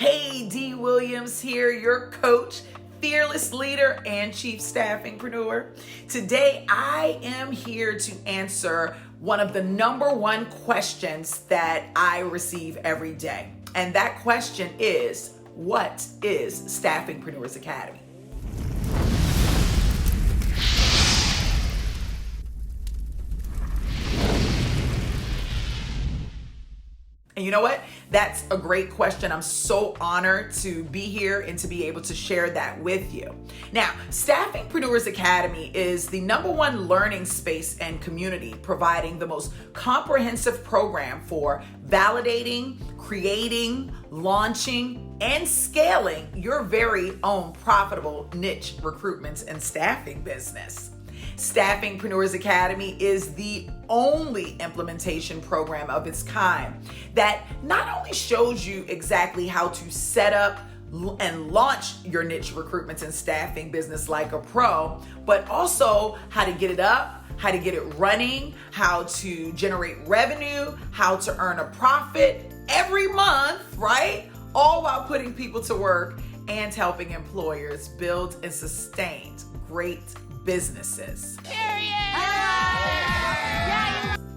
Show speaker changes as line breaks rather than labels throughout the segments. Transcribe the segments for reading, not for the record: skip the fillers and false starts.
Hey, D. Williams here, your coach, fearless leader, and chief staffingpreneur. Today, I am here to answer one of the number one questions that I receive every day. And that question is, what is Staffingpreneurs Academy? And you know what? That's a great question. I'm so honored to be here and to be able to share that with you. Now, Staffingpreneurs Academy is the number one learning space and community providing the most comprehensive program for validating, creating, launching, and scaling your very own profitable niche recruitment and staffing business. Staffingpreneurs Academy is the only implementation program of its kind that not only shows you exactly how to set up and launch your niche recruitment and staffing business like a pro, but also how to get it up, how to get it running, how to generate revenue, how to earn a profit every month, right? All while putting people to work and helping employers build and sustain great businesses.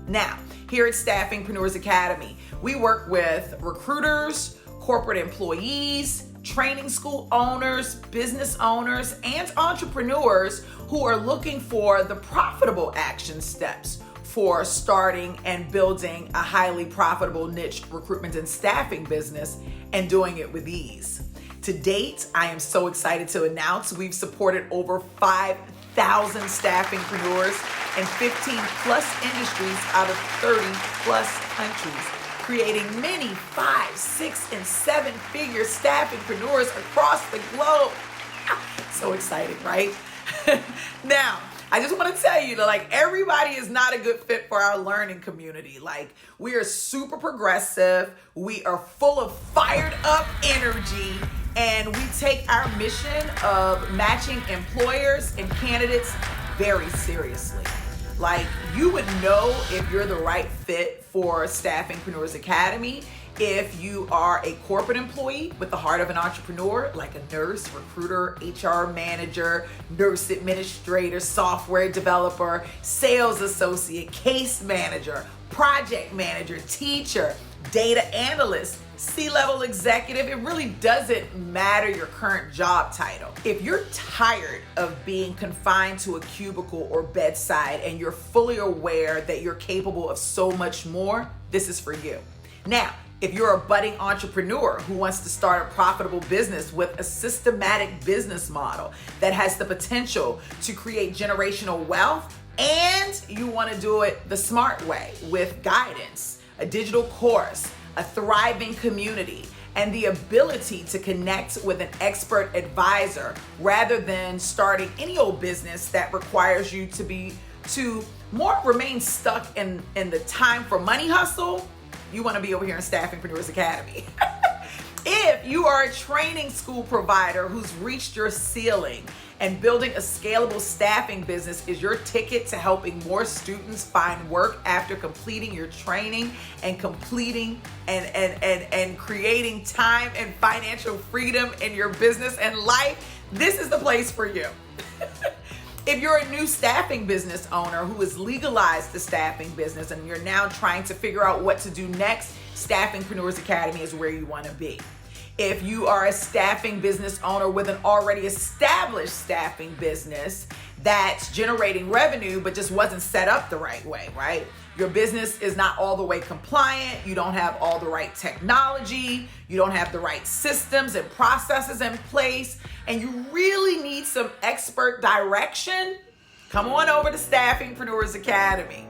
Now, here at Staffingpreneurs Academy, we work with recruiters, corporate employees, training school owners, business owners, and entrepreneurs who are looking for the profitable action steps for starting and building a highly profitable niche recruitment and staffing business and doing it with ease. To date, I am so excited to announce we've supported over 5,000 staffingpreneurs in 15 plus industries out of 30 plus countries, creating many 5, 6, and 7-figure staffingpreneurs across the globe. So exciting, right? Now, I just want to tell you that everybody is not a good fit for our learning community. We are super progressive. We are full of fired up energy. And we take our mission of matching employers and candidates very seriously. You would know if you're the right fit for Staffingpreneurs Academy if you are a corporate employee with the heart of an entrepreneur, like a nurse, recruiter, HR manager, nurse administrator, software developer, sales associate, case manager, project manager, teacher, data analyst, C-level executive. It really doesn't matter your current job title. If you're tired of being confined to a cubicle or bedside and you're fully aware that you're capable of so much more, this is for you. Now, if you're a budding entrepreneur who wants to start a profitable business with a systematic business model that has the potential to create generational wealth, and you want to do it the smart way with guidance, a digital course, a thriving community, and the ability to connect with an expert advisor rather than starting any old business that requires you to more remain stuck in the time for money hustle, you want to be over here in Staffingpreneurs Academy. If you are a training school provider who's reached your ceiling and building a scalable staffing business is your ticket to helping more students find work after completing your training and completing and creating time and financial freedom in your business and life, this is the place for you. If you're a new staffing business owner who has legalized the staffing business and you're now trying to figure out what to do next, Staffingpreneurs Academy is where you want to be. If you are a staffing business owner with an already established staffing business that's generating revenue but just wasn't set up the right way, right? Your business is not all the way compliant. You don't have all the right technology. You don't have the right systems and processes in place, and you really need some expert direction. Come on over to Staffingpreneurs Academy.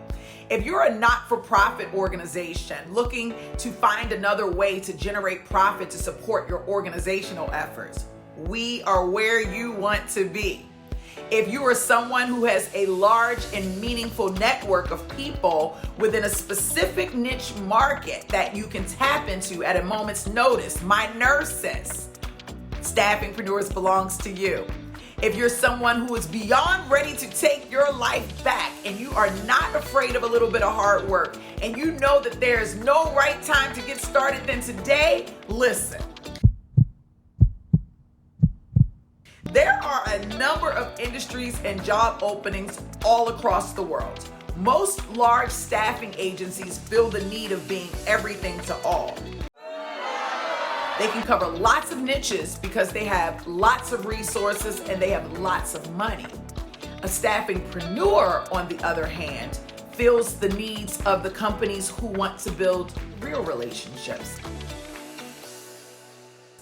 If you're a not-for-profit organization looking to find another way to generate profit to support your organizational efforts, we are where you want to be. If you are someone who has a large and meaningful network of people within a specific niche market that you can tap into at a moment's notice, my nurses, Staffingpreneurs belongs to you. If you're someone who is beyond ready to take your life back and you are not afraid of a little bit of hard work and you know that there is no right time to get started than today, listen. a number of industries and job openings all across the world. Most large staffing agencies feel the need of being everything to all. They can cover lots of niches because they have lots of resources and they have lots of money. A staffingpreneur, on the other hand, feels the needs of the companies who want to build real relationships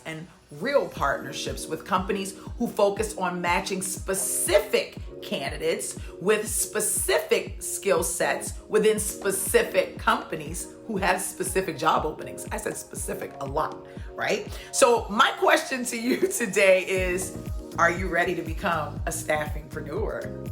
and real partnerships with companies who focus on matching specific candidates with specific skill sets within specific companies who have specific job openings. I said specific a lot, right? So my question to you today is, are you ready to become a staffingpreneur?